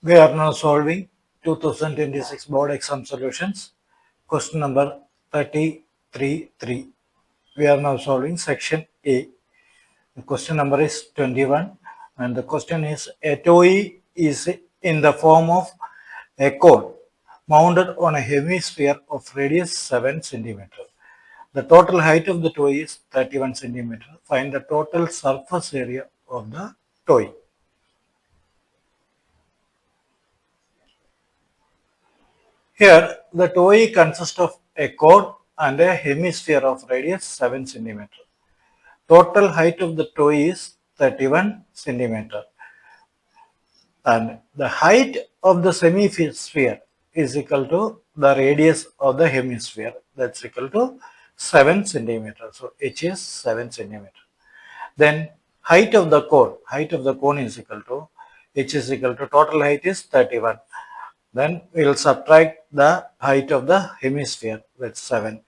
We are now solving 2026 board exam solutions. Question number 33.3. We are now solving section A. The question number is 21 and the question is a toy is in the form of a cone mounted on a hemisphere of radius 7 cm. The total height of the toy is 31 cm. Find the total surface area of the toy. Here, the toy consists of a cone and a hemisphere of radius 7 cm. Total height of the toy is 31 cm. And the height of the semi-sphere is equal to the radius of the hemisphere. That's equal to 7 cm. So, h is 7 cm. Then height of the cone is equal to h is equal to total height is 31. Then we will subtract the height of the hemisphere, that's 7.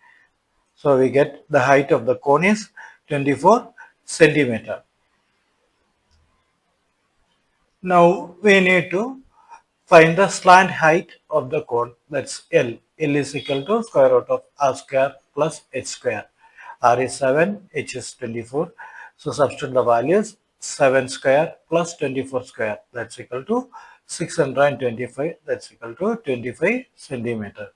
So we get the height of the cone is 24 centimeter. Now we need to find the slant height of the cone, that's L. L is equal to square root of r square plus h square. R is 7, h is 24. So substitute the values 7 square plus 24 square, that's equal to 625, that's equal to 25 centimeter.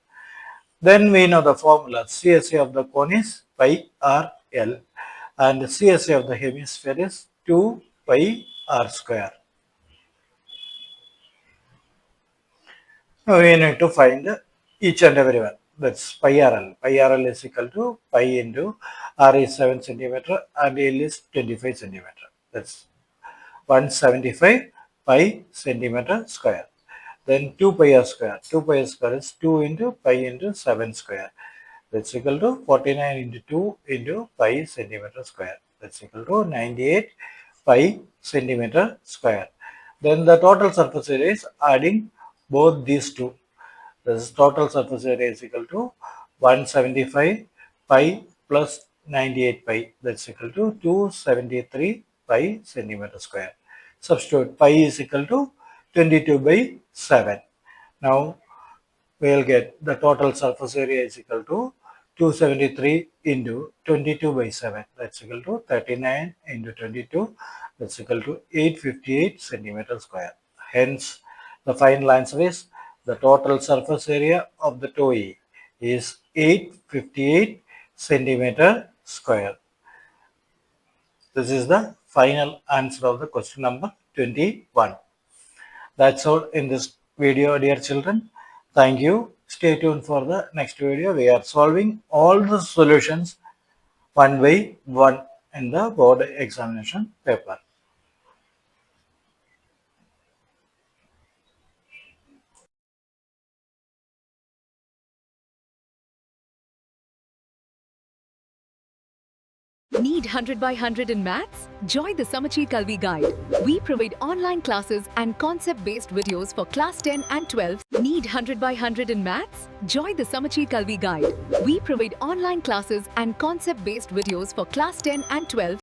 Then we know the formula. CSA of the cone is pi r L and CSA of the hemisphere is 2 pi r square. Now we need to find each and every one. That's pi r L. Pi r L is equal to pi into r is 7 centimeter and L is 25 centimeter. That's 175 pi centimeter square. Then 2 pi r square. 2 pi r square is 2 into pi into 7 square. That's equal to 49 into 2 into pi centimeter square. That's equal to 98 pi centimeter square. Then the total surface area is adding both these two. This total surface area is equal to 175 pi plus 98 pi. That's equal to 273 pi centimeter square. Substitute pi is equal to 22 by 7. Now we will get the total surface area is equal to 273 into 22 by 7. That's equal to 39 into 22. That's equal to 858 centimeter square. Hence, the final answer is the total surface area of the toy is 858 centimeter square. This is the final answer of the question number 21. That's all in this video, dear children. Thank you. Stay tuned for the next video. We are solving all the solutions one by one in the board examination paper. Need 100 by 100 in maths? Join the Samacheer Kalvi guide. We provide online classes and concept-based videos for class 10 and 12. Need 100 by 100 in maths? Join the Samacheer Kalvi guide. We provide online classes and concept-based videos for class 10 and 12